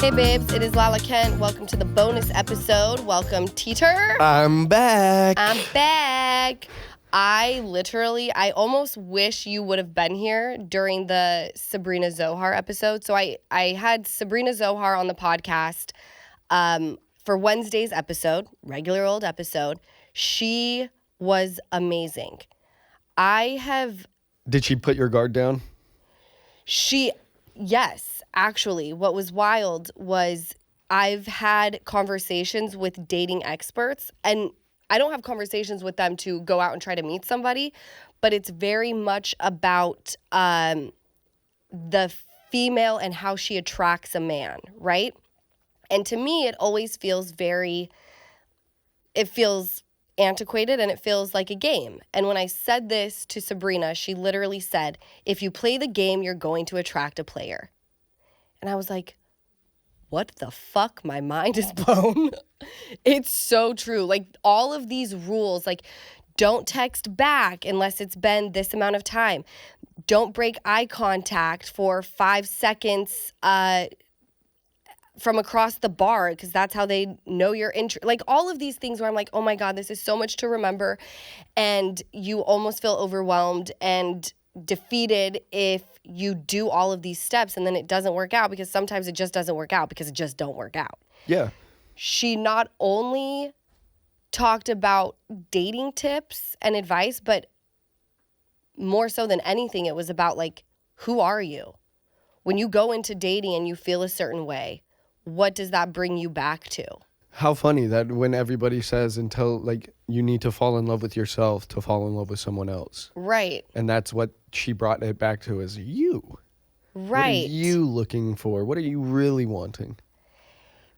Hey babes, it is Lala Kent. Welcome to the bonus episode. Welcome, Teeter. I'm back. I almost wish you would have been here during the Sabrina Zohar episode. So I had Sabrina Zohar on the podcast for Wednesday's episode, regular old episode. She was amazing. Did she put your guard down? Yes. Actually, what was wild was I've had conversations with dating experts, and I don't have conversations with them to go out and try to meet somebody, but it's very much about the female and how she attracts a man, right? And to me, it always feels antiquated and it feels like a game. And when I said this to Sabrina, she literally said, if you play the game, you're going to attract a player. And I was like, what the fuck? My mind is blown. It's so true. Like all of these rules, like don't text back unless it's been this amount of time. Don't break eye contact for 5 seconds from across the bar because that's how they know you're like all of these things where I'm like, oh my God, this is so much to remember. And you almost feel overwhelmed and defeated if you do all of these steps and then it doesn't work out, because sometimes it just doesn't work out because it just don't work out. Yeah. She not only talked about dating tips and advice, but more so than anything, it was about like, who are you? When you go into dating and you feel a certain way, what does that bring you back to? How funny that when everybody says you need to fall in love with yourself to fall in love with someone else. Right. And that's what she brought it back to, is you. Right. What are you looking for? What are you really wanting?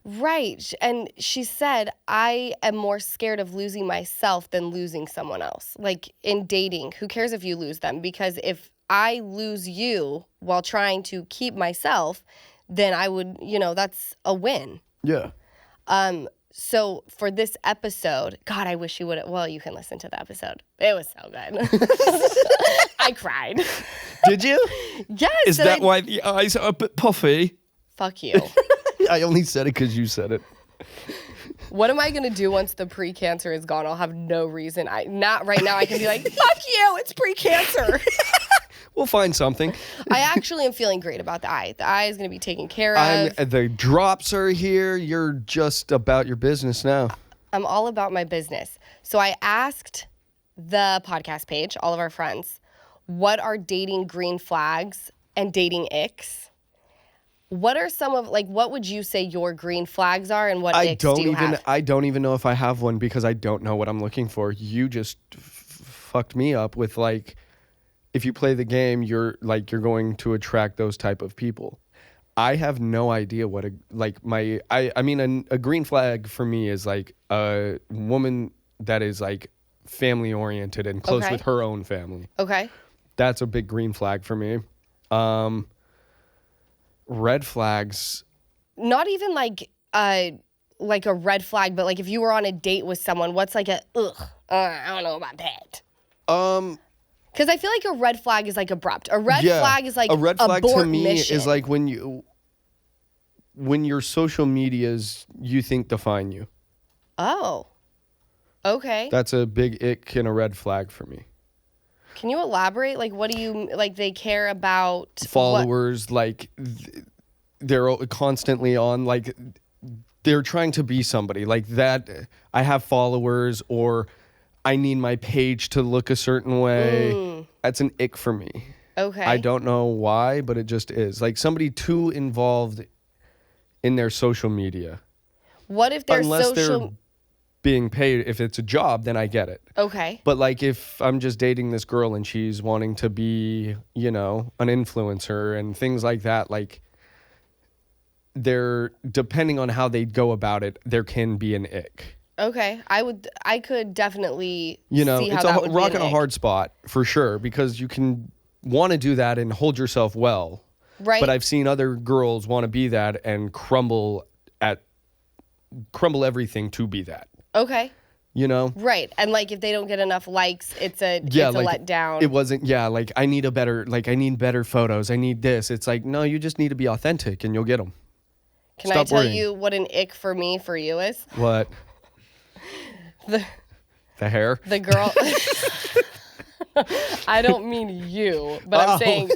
Right. And she said, I am more scared of losing myself than losing someone else. Like in dating, who cares if you lose them? Because if I lose you while trying to keep myself, then I would, that's a win. Yeah. So for this episode, God, I wish you would. Well, you can listen to the episode. It was so good. I cried. Did you? Yes. Is that why the eyes are a bit puffy? Fuck you. I only said it because you said it. What am I going to do once the pre-cancer is gone? I'll have no reason. Not right now. I can be like, fuck you, it's pre-cancer. We'll find something. I actually am feeling great about the eye. The eye is going to be taken care of. The drops are here. You're just about your business now. I'm all about my business. So I asked the podcast page, all of our friends, what are dating green flags and dating icks? What are some of, what would you say your green flags are and what icks do you have? I don't even know if I have one because I don't know what I'm looking for. You just fucked me up with if you play the game, you're going to attract those type of people. I have no idea what a green flag for me is a woman that is family oriented and close with her own family. Okay. That's a big green flag for me. Red flags. Not even a red flag, but if you were on a date with someone, what's I don't know about that. Because I feel like a red flag is abrupt. A red flag is a red flag to me mission. is when your social medias you think define you. Oh, okay. That's a big ick and a red flag for me. Can you elaborate? What do you they care about? Followers, they're constantly on they're trying to be somebody that. I have followers, or I need my page to look a certain way. That's an ick for me. Okay. I don't know why, but it just is. Somebody too involved in their social media. What if they're Unless they're being paid, if it's a job, then I get it. Okay. But if I'm just dating this girl and she's wanting to be, an influencer and things like that, they're, depending on how they go about it, there can be an ick. Okay, I could definitely see how it's that would a rock be and a hard spot for sure, because you can want to do that and hold yourself well. Right. But I've seen other girls want to be that and crumble everything to be that. Okay. Right. And if they don't get enough likes, it's a letdown. It wasn't, I need better photos. I need this. It's no, you just need to be authentic and you'll get them. Can I Stop tell worrying. you what an ick for me for you is? What? The hair? the girl. I don't mean you, but I'm saying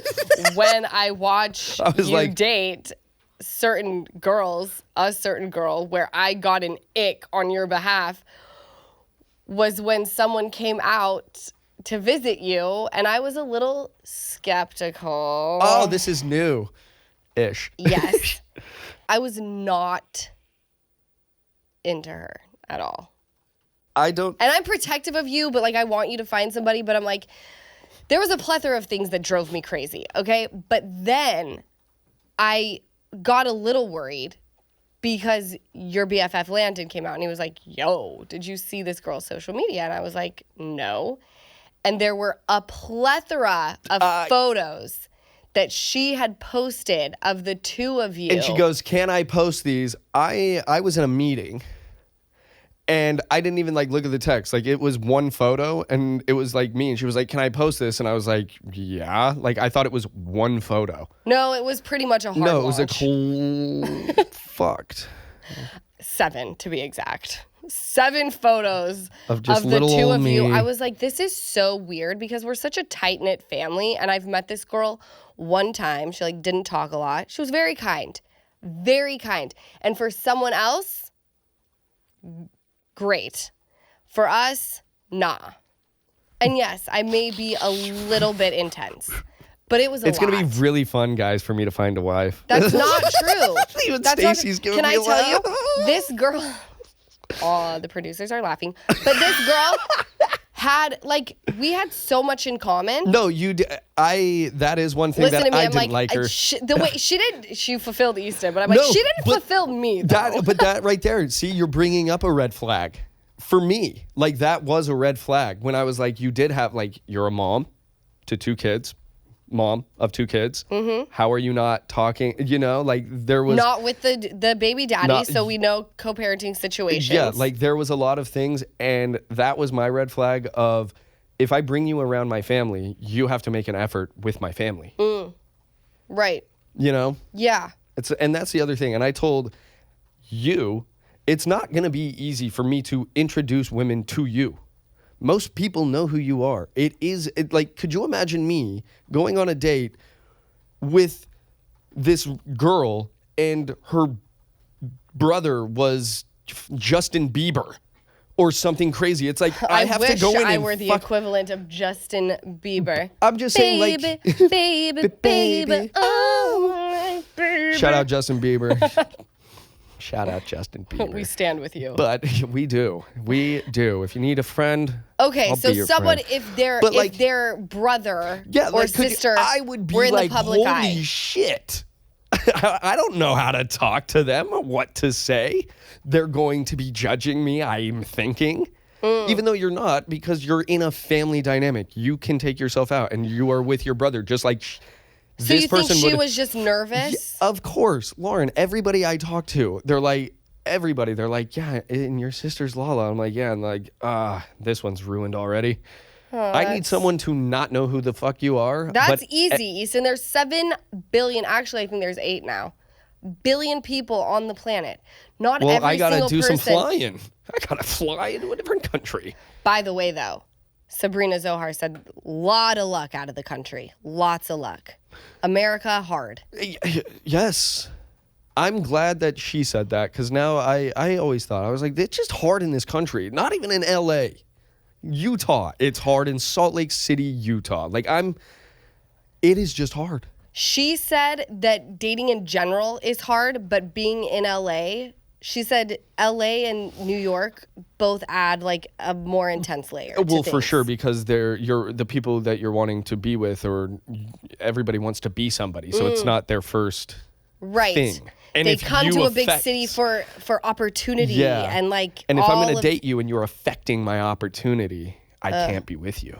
when I watch was you like- date certain girls, a certain girl, where I got an ick on your behalf was when someone came out to visit you, and I was a little skeptical. Oh, this is new-ish. Yes. I was not into her at all. I don't... And I'm protective of you, but like I want you to find somebody, but I'm like, there was a plethora of things that drove me crazy, okay? But then I got a little worried because your BFF Landon came out and he was like, yo, did you see this girl's social media? And I was like, no. And there were a plethora of photos that she had posted of the two of you. And she goes, can I post these? I was in a meeting and I didn't even like look at the text. Like it was one photo and it was like me and she was like, can I post this? And I was like, yeah. Like I thought it was one photo. No, it was pretty much a hard No, it was launch. a whole fucked. 7 to be exact. 7 photos Of just the little two old of you. me. I was like, this is so weird because we're such a tight-knit family. And I've met this girl one time. She like didn't talk a lot. She was very kind. Very kind. And for someone else, great. For us, nah. And yes, I may be a little bit intense. But it was a It's lot. going to be really fun, guys, for me to find a wife. That's not true. Even That's not- Stacey's giving Can me I a tell you, laugh. this girl, oh, the producers are laughing, but this girl had, like, we had so much in common. No, that is one thing Listen that to me, I I'm didn't like her. the way she fulfilled Easton, but I'm like, No, she didn't but fulfill me, though. But that right there, see, you're bringing up a red flag. For me, like that was a red flag when I was like, you did have, like, you're a mom to 2 kids. Mom of 2 kids. Mm-hmm. How are you not talking? You know, like there was Not with the baby daddy, Not- so we know co-parenting situations. yeah, like there was a lot of things, and that was my red flag of if I bring you around my family, you have to make an effort with my family. Right. You know, Yeah. and that's the other thing. And I told you, it's not going to be easy for me to introduce women to you. Most people know who you are. Like, could you imagine me going on a date with this girl and her brother was Justin Bieber or something crazy? It's like, I have wish to go in I and were the fuck. equivalent of Justin Bieber. I'm just saying, like, baby, oh, baby. shout out Justin Bieber. Shout out Justin Bieber. We stand with you. But we do. If you need a friend, Okay, I'll so be your someone, friend. if like- their brother Yeah, or like, sister I would be were in like, the public holy eye. shit. I don't know how to talk to them or what to say. They're going to be judging me, I'm thinking. Even though you're not, because you're in a family dynamic. You can take yourself out and you are with your brother, just like So this you think person she would. was just nervous? Of course, Lauren, everybody I talk to, they're like, yeah, and your sister's Lala. I'm like, yeah, and like, this one's ruined already. I need someone to not know who the fuck you are. That's but easy, Easton. There's 7 billion, actually I think there's 8 now, billion people on the planet. Not well, every I gotta single do person. some flying. I gotta fly into a different country. By the way, though, Sabrina Zohar said, lot of luck out of the country. Lots of luck. America, hard. Yes. I'm glad that she said that because now I always thought, I was like, it's just hard in this country. Not even in LA. Utah, it's hard in Salt Lake City, Utah. It is just hard. She said that dating in general is hard, but being in LA, she said LA and New York both add like a more intense layer. to Well, for things. sure, because you're the people that you're wanting to be with, or everybody wants to be somebody, so it's not their first Right. thing. And they if come you to a big affect- city for opportunity Yeah. and like And if I'm all going to of- date you and you're affecting my opportunity, I can't be with you.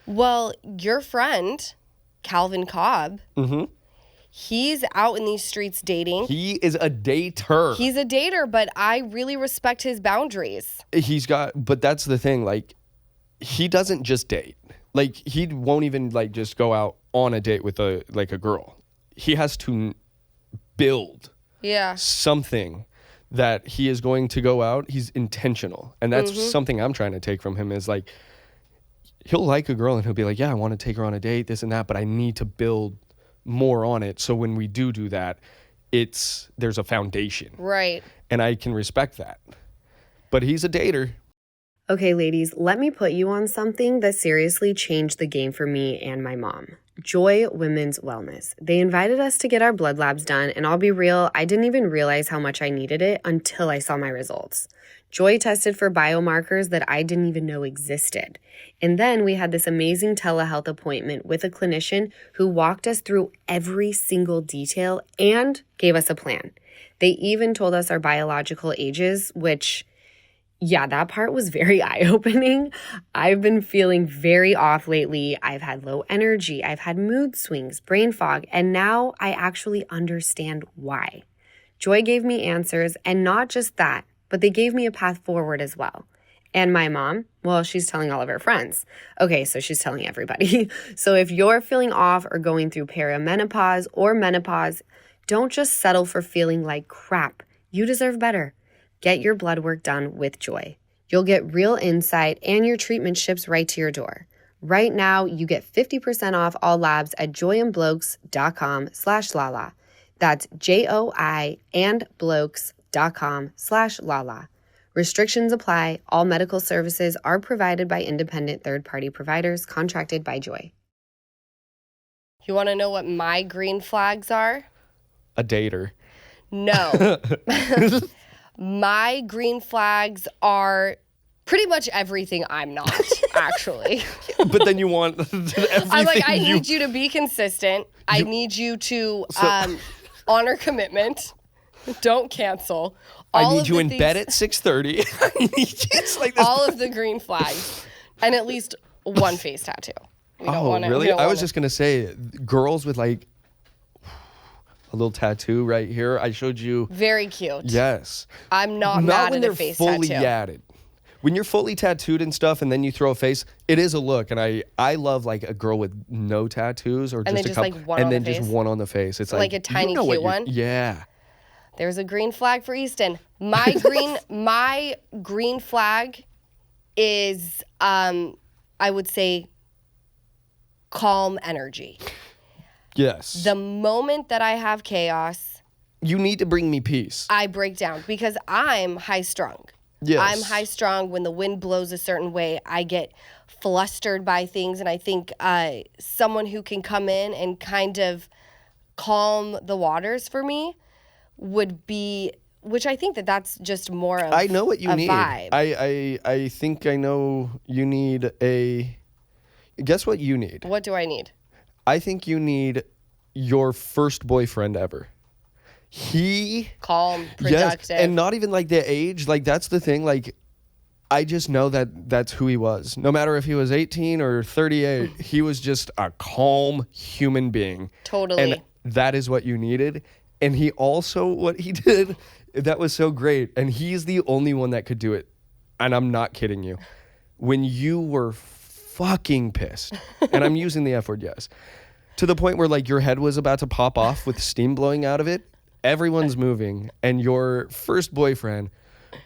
Well, your friend, Calvin Cobb, he's out in these streets dating. He is a dater. He's a dater, but I really respect his boundaries. But that's the thing, like, he doesn't just date. Like, he won't even, like, just go out on a date with a girl. He has to build Yeah. something that he is going to go out, he's intentional. And that's something I'm trying to take from him is like, he'll like a girl and he'll be like, yeah, I want to take her on a date, this and that, but I need to build more on it. So when we do that, there's a foundation. Right. And I can respect that. But he's a dater. Okay, ladies, let me put you on something that seriously changed the game for me and my mom. Joy Women's Wellness. They invited us to get our blood labs done, and I'll be real, I didn't even realize how much I needed it until I saw my results. Joy tested for biomarkers that I didn't even know existed. And then we had this amazing telehealth appointment with a clinician who walked us through every single detail and gave us a plan. They even told us our biological ages, which, yeah, that part was very eye-opening. I've been feeling very off lately. I've had low energy. I've had mood swings, brain fog, and now I actually understand why. Joy gave me answers, and not just that, but they gave me a path forward as well. And my mom, well, she's telling all of her friends. Okay, so she's telling everybody. So if you're feeling off or going through perimenopause or menopause, don't just settle for feeling like crap. You deserve better. Get your blood work done with Joy. You'll get real insight and your treatment ships right to your door. Right now, you get 50% off all labs at joyandblokes.com/Lala. That's JOI and blokes.com/Lala. Restrictions apply. All medical services are provided by independent third-party providers contracted by Joy. You want to know what my green flags are? A dater. No. My green flags are pretty much everything I'm not, actually. But then you want everything. I'm like, I need you to be consistent. I need you to honor commitment. Don't cancel. I need you in bed at 6:30. It's like this. All of the green flags. And at least one face tattoo. Really? I was just going to say, girls with like a little tattoo right here. I showed you. Very cute. Yes. I'm not mad at a face tattoo. Not when they're fully yadded. When you're fully tattooed and stuff and then you throw a face, it is a look. And I love like a girl with no tattoos or just a couple. Like one and on then the just face? one on the face. It's like a tiny cute one? Yeah. There's a green flag for Easton. My green flag is I would say calm energy. Yes. The moment that I have chaos, you need to bring me peace. I break down because I'm high strung. Yes. I'm high strung. When the wind blows a certain way, I get flustered by things. And I think someone who can come in and kind of calm the waters for me would be, which I think that's just more of I know what you a need. vibe. I think I know you need guess what you need? What do I need? I think you need your first boyfriend ever. Calm, productive. Yes, and not even like the age. Like that's the thing. Like I just know that's who he was. No matter if he was 18 or 38, he was just a calm human being. Totally. And that is what you needed. And he also, what he did, that was so great. And he's the only one that could do it. And I'm not kidding you. When you were fucking pissed, and I'm using the F word, yes, to the point where like your head was about to pop off with steam blowing out of it, everyone's moving, and your first boyfriend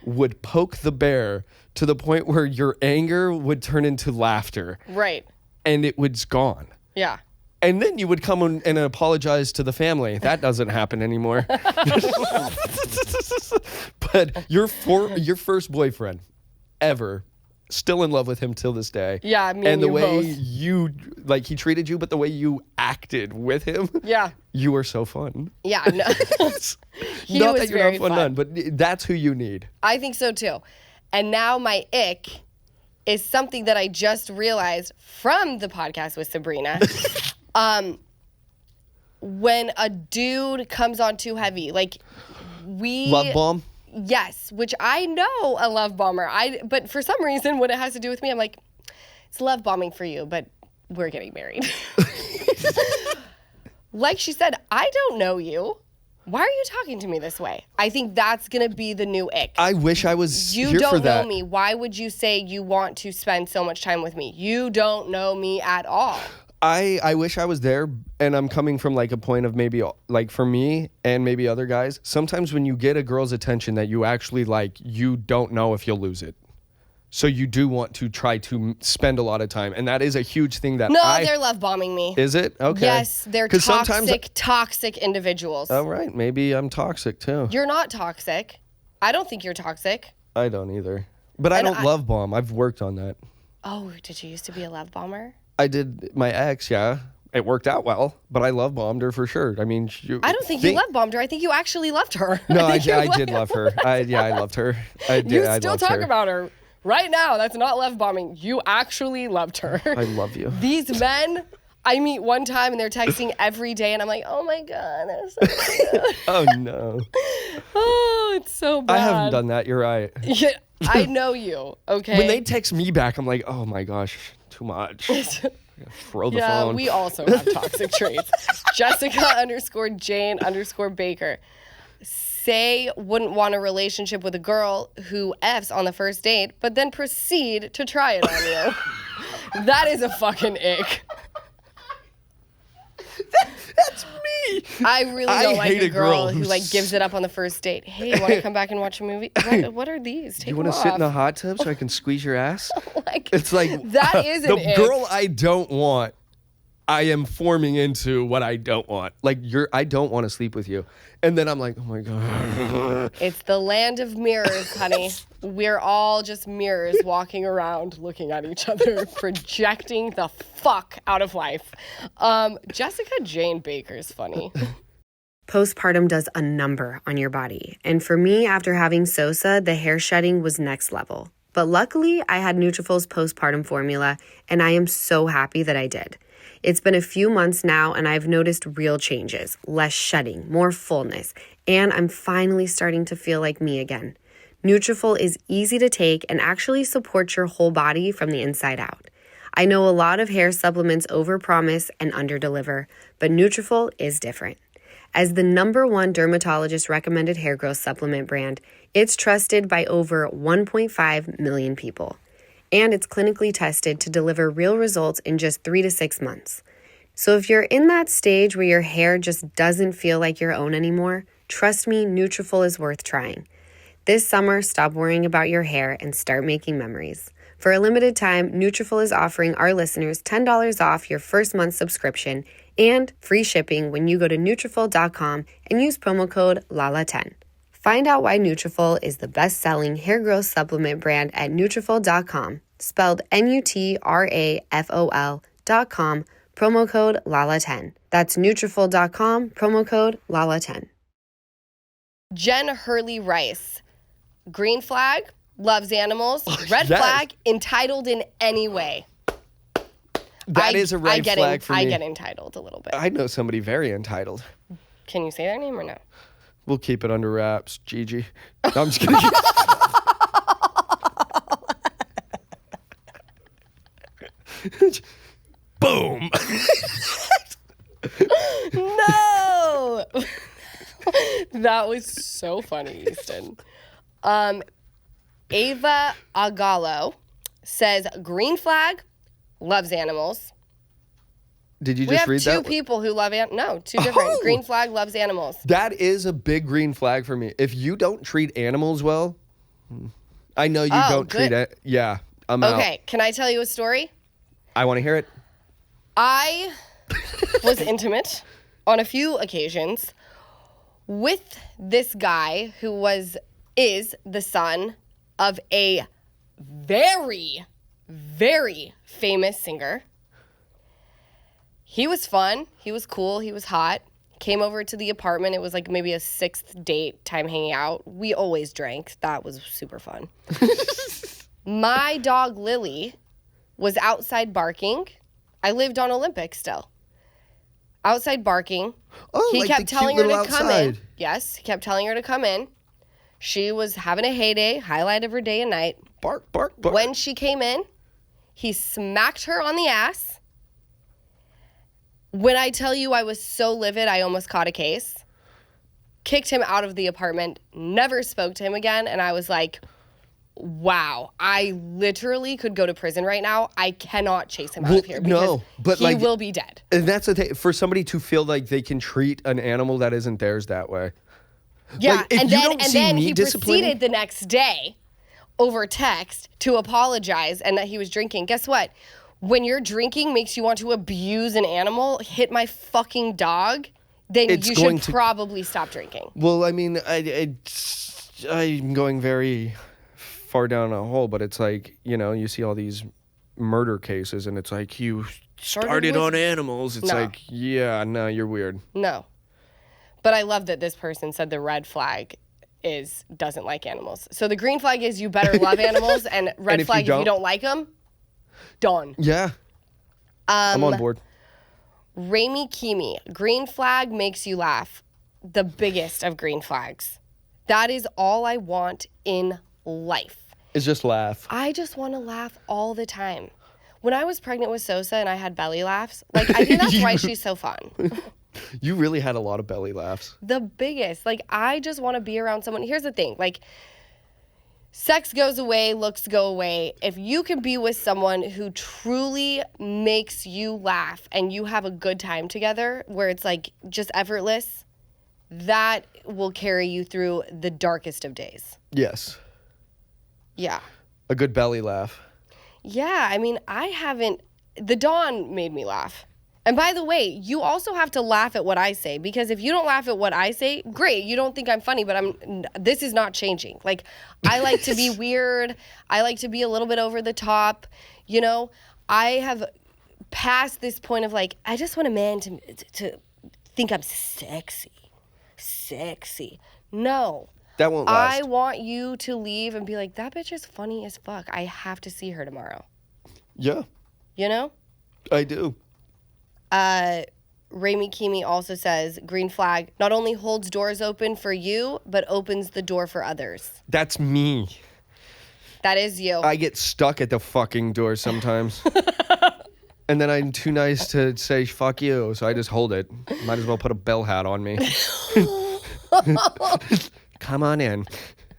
would poke the bear to the point where your anger would turn into laughter. Right. And it was gone. Yeah. And then you would come and apologize to the family. That doesn't happen anymore. But your first boyfriend ever, still in love with him till this day. Yeah, me and the you way both. you like he treated you, but the way you acted with him. Yeah. You were so fun. Yeah. No. He Not was that you're very not fun, none, but that's who you need. I think so too. And now my ick is something that I just realized from the podcast with Sabrina. When a dude comes on too heavy, like Love bomb? Yes, which I know a love bomber. But for some reason, when it has to do with me, I'm like, it's love bombing for you, but we're getting married. Like she said, I don't know you. Why are you talking to me this way? I think that's going to be the new ick. I wish I was You here for don't that. know me. Why would you say you want to spend so much time with me? You don't know me at all. I wish I was there, and I'm coming from like a point of maybe like for me and maybe other guys. Sometimes when you get a girl's attention that you actually like, you don't know if you'll lose it. So you do want to try to spend a lot of time, and that is a huge thing that they're love bombing me. Is it? Okay. Yes, they're toxic individuals. Oh, right. Maybe I'm toxic too. You're not toxic. I don't think you're toxic. I don't either. But I don't love bomb. I've worked on that. Oh, did you used to be a love bomber? I did my ex, yeah. It worked out well, but I love bombed her for sure. I mean, I don't think you love bombed her. I think you actually loved her. No, I did love her. I loved her. I did. You still talk about her right now. That's not love bombing. You actually loved her. I love you. These men, I meet one time and they're texting every day, and I'm like, oh my God, they're so cute. Oh no. Oh, it's so bad. I haven't done that. You're right. Yeah, I know you. Okay. When they text me back, I'm like, oh my gosh, too much. Throw the phone. Yeah, we also have toxic traits. Jessica_Jane_Baker. Say wouldn't want a relationship with a girl who F's on the first date, but then proceed to try it on you. That is a fucking ick. That's me. I really don't like a girl who like gives it up on the first date. Hey, want to come back and watch a movie? What are these? Take you want to sit in the hot tub so I can squeeze your ass? It's like that is an the girl I don't want. I am forming into what I don't want. Like I don't want to sleep with you. And then I'm like, oh my God. It's the land of mirrors, honey. We're all just mirrors walking around looking at each other, projecting the fuck out of life. Jessica Jane Baker's funny. Postpartum does a number on your body. And for me, after having SOSA, the hair shedding was next level. But luckily, I had Nutrafol's postpartum formula, and I am so happy that I did. It's been a few months now, and I've noticed real changes, less shedding, more fullness, and I'm finally starting to feel like me again. Nutrafol is easy to take and actually supports your whole body from the inside out. I know a lot of hair supplements overpromise and underdeliver, but Nutrafol is different. As the #1 dermatologist recommended hair growth supplement brand, it's trusted by over 1.5 million people. And it's clinically tested to deliver real results in just 3 to 6 months. So if you're in that stage where your hair just doesn't feel like your own anymore, trust me, Nutrafol is worth trying. This summer, stop worrying about your hair and start making memories. For a limited time, Nutrafol is offering our listeners $10 off your first month subscription and free shipping when you go to Nutrafol.com and use promo code LALA10. Find out why Nutrafol is the best-selling hair growth supplement brand at Nutrafol.com, spelled Nutrafol.com, promo code LALA10. That's Nutrafol.com, promo code LALA10. Jen Hurley Rice. Green flag, loves animals. Red flag, entitled in any way. That is a red flag for me. I get entitled a little bit. I know somebody very entitled. Can you say their name or no? We'll keep it under wraps, Gigi. No, I'm just kidding. Boom. No. That was so funny, Easton. Ava Agallo says green flag, loves animals. Did you just read that? We have two people who love animals. No, two different. Oh. Green flag, loves animals. That is a big green flag for me. If you don't treat animals well, I know you don't treat it. Yeah, I'm out. Okay, can I tell you a story? I want to hear it. I was intimate on a few occasions with this guy who is the son of a very, very famous singer. He was fun. He was cool. He was hot. Came over to the apartment. It was like maybe a 6th date time hanging out. We always drank. That was super fun. My dog, Lily, was outside barking. I lived on Olympic still. Outside barking. Oh, he like kept the telling cute her to little come outside. in. Yes, he kept telling her to come in. She was having a heyday, highlight of her day and night. Bark, bark, bark. When she came in, he smacked her on the ass. When I tell you I was so livid, I almost caught a case. Kicked him out of the apartment, never spoke to him again, and I was like, wow, I literally could go to prison right now. I cannot chase him out of here because but he will be dead. And that's the thing. For somebody to feel like they can treat an animal that isn't theirs that way. Yeah, Like, if and you then don't see me he disciplining- proceeded the next day over text to apologize and that he was drinking. Guess what? When you're drinking makes you want to abuse an animal, hit my fucking dog, then you should probably stop drinking. Well, I mean, I'm going very far down a hole, but it's like, you know, you see all these murder cases and it's like you started on animals. It's like, yeah, no, you're weird. No. But I love that this person said the red flag doesn't like animals. So the green flag is you better love animals, and red flag if you don't like them, done. Yeah. I'm on board. Rami Kimi, green flag makes you laugh. The biggest of green flags. That is all I want in life. It's just laugh. I just want to laugh all the time. When I was pregnant with Sosa and I had belly laughs, like I think that's why she's so fun. You really had a lot of belly laughs. The biggest. Like, I just want to be around someone. Here's the thing. Like, sex goes away, looks go away. If you can be with someone who truly makes you laugh and you have a good time together, where it's like just effortless, that will carry you through the darkest of days. Yes. Yeah. A good belly laugh. Yeah. I mean, the Dawn made me laugh. And by the way, you also have to laugh at what I say, because if you don't laugh at what I say, great, you don't think I'm funny, but this is not changing. Like, I like to be weird. I like to be a little bit over the top. You know, I have passed this point of like, I just want a man to think I'm sexy. No. That won't last. I want you to leave and be like, that bitch is funny as fuck. I have to see her tomorrow. Yeah. You know? I do. Rami Kimi also says, green flag not only holds doors open for you, but opens the door for others. That's me. That is you. I get stuck at the fucking door sometimes. And then I'm too nice to say fuck you, so I just hold it. Might as well put a bell hat on me. Come on in.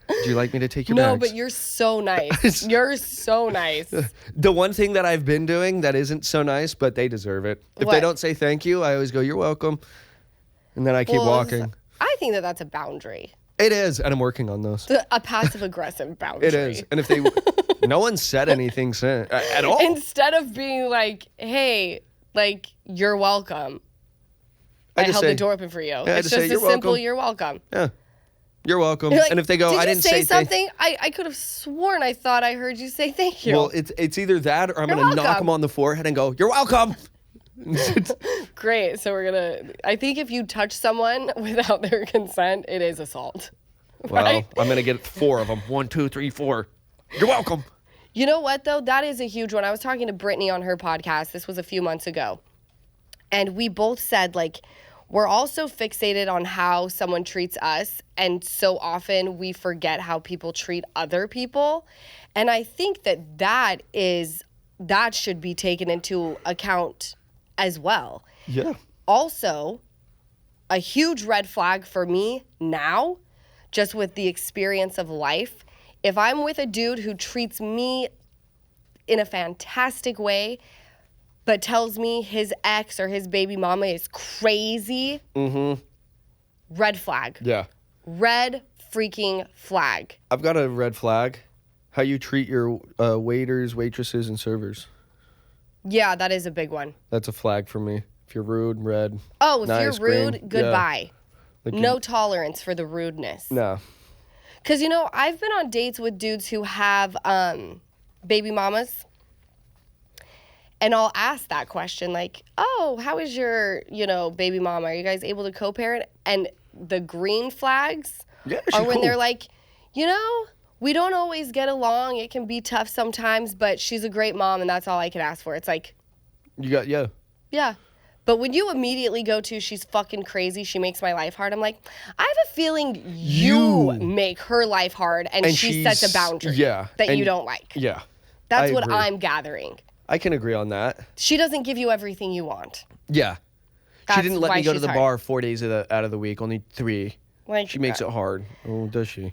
Would you like me to take your bags? No, but you're so nice. You're so nice. The one thing that I've been doing that isn't so nice, but they deserve it. If they don't say thank you, I always go, you're welcome. And then I keep walking. I think that's a boundary. It is, and I'm working on those. A passive-aggressive boundary. It is. And if no one said anything at all. Instead of being like, hey, like, you're welcome. I held the door open for you. It's just a simple, you're welcome. Yeah. You're welcome. Like, and if they go, I didn't say something, I could have sworn I thought I heard you say thank you. Well, it's either that or I'm going to knock them on the forehead and go, you're welcome. Great. So I think if you touch someone without their consent, it is assault. Well, right? I'm going to get 4 of them. 1, 2, 3, 4. You're welcome. You know what, though? That is a huge one. I was talking to Brittany on her podcast. This was a few months ago. And we both said, like, we're also fixated on how someone treats us, and so often we forget how people treat other people. And I think that should be taken into account as well. Yeah. Also, a huge red flag for me now, just with the experience of life, if I'm with a dude who treats me in a fantastic way, but tells me his ex or his baby mama is crazy, red flag. Yeah. Red freaking flag. I've got a red flag. How you treat your waiters, waitresses, and servers. Yeah, that is a big one. That's a flag for me. If you're rude, red. Oh, if nice, you're rude, green. goodbye. Yeah. Like no tolerance for the rudeness. No. Because, you know, I've been on dates with dudes who have baby mamas. And I'll ask that question, like, oh, how is your, baby mama? Are you guys able to co-parent? And the green flags are when they're like, we don't always get along. It can be tough sometimes, but she's a great mom, and that's all I can ask for. It's like... Yeah. Yeah. But when you immediately go to, she's fucking crazy, she makes my life hard, I'm like, I have a feeling you make her life hard, and she sets a boundary that you don't like. Yeah. That's what I'm gathering. I can agree on that. She doesn't give you everything you want. Yeah. She didn't let me go to the hard. bar 4 days out of the week, only 3. Like, she makes it hard. Oh, does she?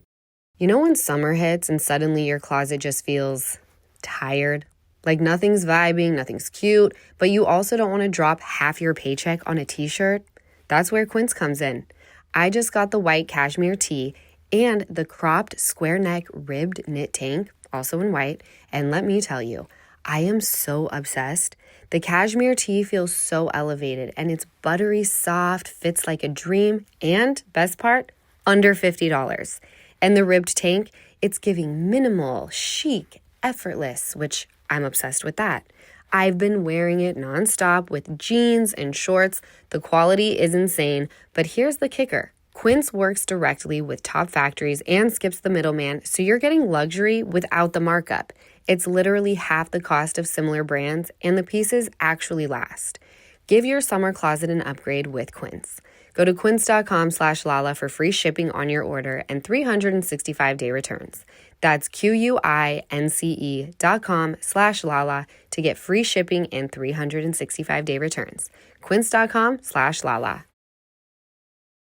You know when summer hits and suddenly your closet just feels tired? Like nothing's vibing, nothing's cute, but you also don't want to drop half your paycheck on a t-shirt? That's where Quince comes in. I just got the white cashmere tee and the cropped square neck ribbed knit tank, also in white, and let me tell you, I am so obsessed. The cashmere tee feels so elevated and it's buttery soft, fits like a dream, and best part, under $50. And the ribbed tank, it's giving minimal, chic, effortless, which I'm obsessed with that. I've been wearing it nonstop with jeans and shorts. The quality is insane, but here's the kicker. Quince works directly with top factories and skips the middleman, so you're getting luxury without the markup. It's literally half the cost of similar brands, and the pieces actually last. Give your summer closet an upgrade with Quince. Go to quince.com/Lala for free shipping on your order and 365-day returns. That's QUINCE.com/Lala to get free shipping and 365-day returns. Quince.com/Lala.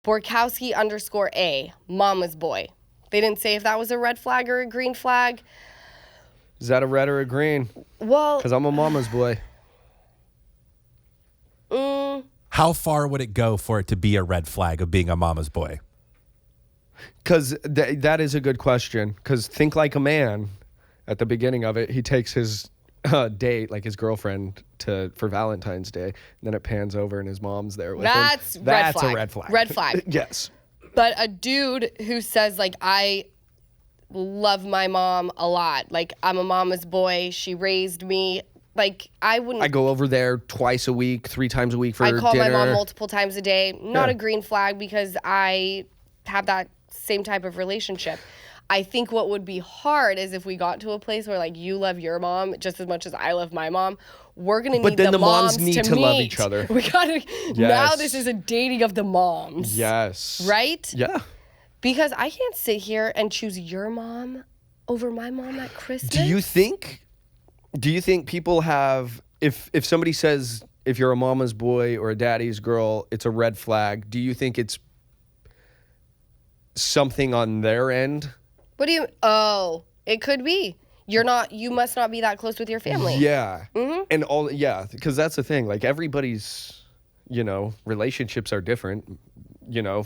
Borkowski_A, mama's boy. They didn't say if that was a red flag or a green flag. Is that a red or a green? Well, Because I'm a mama's boy. How far would it go for it to be a red flag of being a mama's boy? Because that is a good question. Because think like a man. At the beginning of it, he takes his date, like his girlfriend, for Valentine's Day. And then it pans over and his mom's there with him. That's a red red flag. Red flag. Yes. But a dude who says, like, I love my mom a lot. Like, I'm a mama's boy. She raised me. Like, I wouldn't. I go over there twice a week, 3 times a week for I call dinner. my mom multiple times a day. Not Yeah. a green flag because I have that same type of relationship. I think what would be hard is if we got to a place where, like, you love your mom just as much as I love my mom. We're going to But need then the the moms moms need to meet. love each other. We got to. Now Yes. this is a dating of the moms. Yes. Right? Yeah. Because I can't sit here and choose your mom over my mom at Christmas. Do you think people have, if somebody says if you're a mama's boy or a daddy's girl, it's a red flag, do you think it's something on their end? What do you? Oh, it could be. You must not be that close with your family. Yeah. Mm-hmm. And because that's the thing. Like everybody's, relationships are different,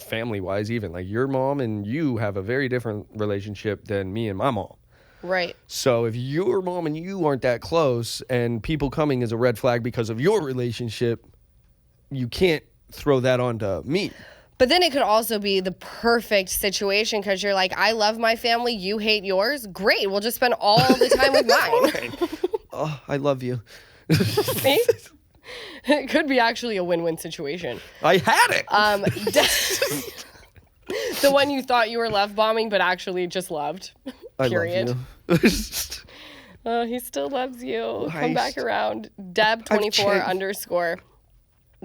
family-wise even. Like your mom and you have a very different relationship than me and my mom. Right. So if your mom and you aren't that close and people coming is a red flag because of your relationship, you can't throw that onto me. But then it could also be the perfect situation because you're like, I love my family, you hate yours. Great, we'll just spend all the time with mine. Oh, I love you. See? It could be actually a win-win situation. I had it. The one you thought you were love bombing, but actually just loved. Period. I love you. Oh, he still loves you. I Come back around. Deb24_.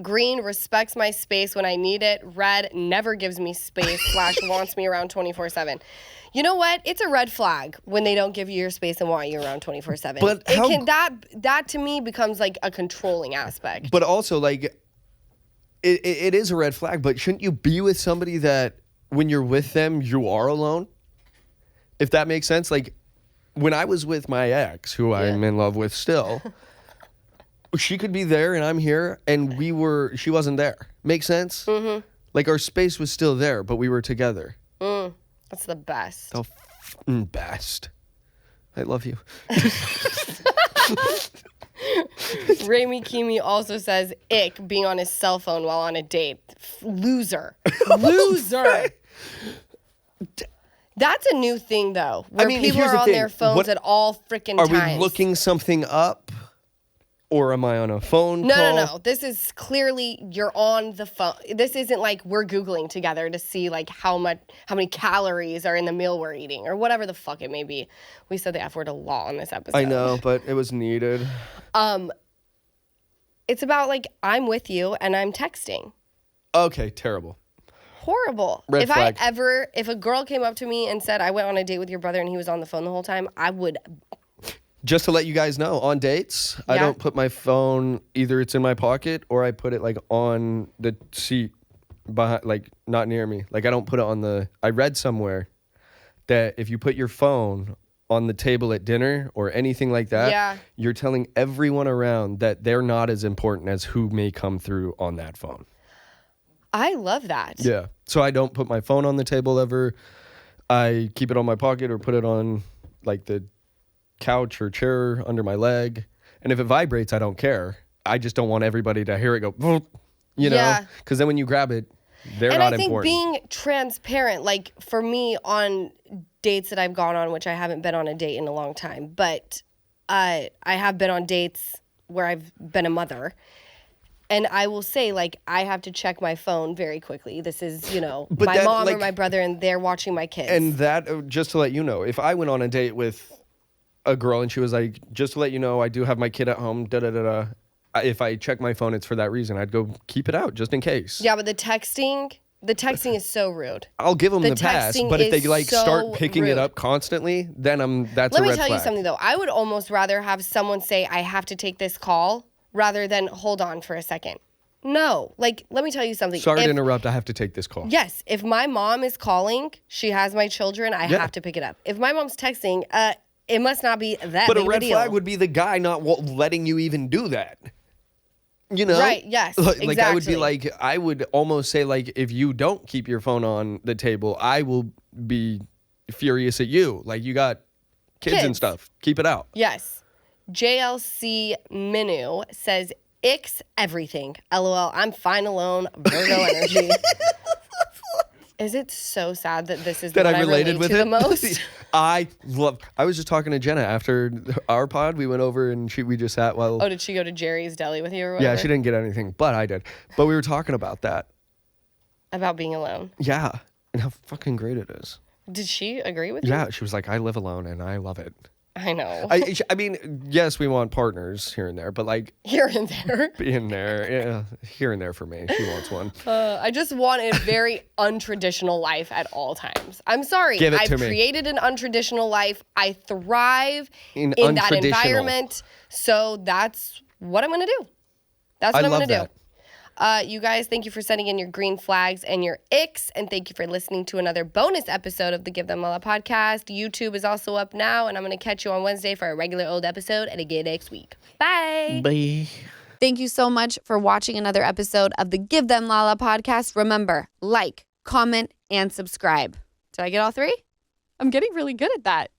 Green respects my space when I need it. Red never gives me space / wants me around 24/7. You know what? It's a red flag when they don't give you your space and want you around 24/7. But that to me becomes like a controlling aspect. But also, like, it is a red flag, but shouldn't you be with somebody that when you're with them, you are alone? If that makes sense. Like, when I was with my ex, who I'm in love with still, she could be there and I'm here, and she wasn't there. Make sense? Mm-hmm. Like, our space was still there, but we were together. That's the best. The best. I love you. Rami Kimi also says, ick, being on his cell phone while on a date. Loser. Loser. That's a new thing, though, where people here's are the on thing. their phones at all freaking Are times. we looking something up? Or am I on a phone No, call? no. This is clearly you're on the phone. This isn't like we're Googling together to see like how many calories are in the meal we're eating or whatever the fuck it may be. We said the F word a lot on this episode. I know, but it was needed. It's about like I'm with you and I'm texting. Okay, terrible. Horrible. Red flag. If a girl came up to me and said I went on a date with your brother and he was on the phone the whole time, I would. Just to let you guys know, on dates, I don't put my phone, either it's in my pocket or I put it like on the seat behind, like not near me. Like I don't put it on I read somewhere that if you put your phone on the table at dinner or anything like that, you're telling everyone around that they're not as important as who may come through on that phone. I love that. Yeah. So I don't put my phone on the table ever. I keep it on my pocket or put it on like the couch or chair under my leg. And if it vibrates, I don't care. I just don't want everybody to hear it go, you know, because then when you grab it, they're not important. And I think being transparent, like for me on dates that I've gone on, which I haven't been on a date in a long time, but I have been on dates where I've been a mother. And I will say, like, I have to check my phone very quickly. This is, you know, my mom or my brother, and they're watching my kids. And that, just to let you know, if I went on a date with a girl and she was like, just to let you know, I do have my kid at home, da-da-da-da. If I check my phone, it's for that reason. I'd go keep it out just in case. Yeah, but the texting is so rude. I'll give them the pass, but if they like start picking it up constantly, then that's a red flag. Let me tell you something though. I would almost rather have someone say, I have to take this call, rather than hold on for a second. No, like, let me tell you something. Sorry to interrupt. I have to take this call. Yes, if my mom is calling, she has my children, I have to pick it up. If my mom's texting, it must not be that But big a red of a deal. flag would be the guy not letting you even do that. You know? Right, yes, like exactly. I would be like, I would almost say like, if you don't keep your phone on the table, I will be furious at you. Like, you got kids and stuff. Keep it out. Yes. JLC Minu says, Icks everything. LOL, I'm fine alone. Virgo energy. Is it so sad that this is the one I related with the most? I was just talking to Jenna after our pod. We went over and we just sat while. Oh, did she go to Jerry's Deli with you or whatever? Yeah, she didn't get anything, but I did. But we were talking about that. About being alone. Yeah, and how fucking great it is. Did she agree with you? Yeah, she was like, I live alone and I love it. I know. I mean, yes, we want partners here and there, but like here and there, being there, yeah, here and there for me. She wants one. I just want a very untraditional life at all times. I'm sorry, I've created an untraditional life. I thrive in that environment, so that's what I'm gonna do. That's what I'm gonna do. You guys, thank you for sending in your green flags and your icks, and thank you for listening to another bonus episode of the Give Them Lala podcast. YouTube is also up now, and I'm going to catch you on Wednesday for a regular old episode, and again next week. Bye. Bye. Thank you so much for watching another episode of the Give Them Lala podcast. Remember, like, comment, and subscribe. Did I get all three? I'm getting really good at that.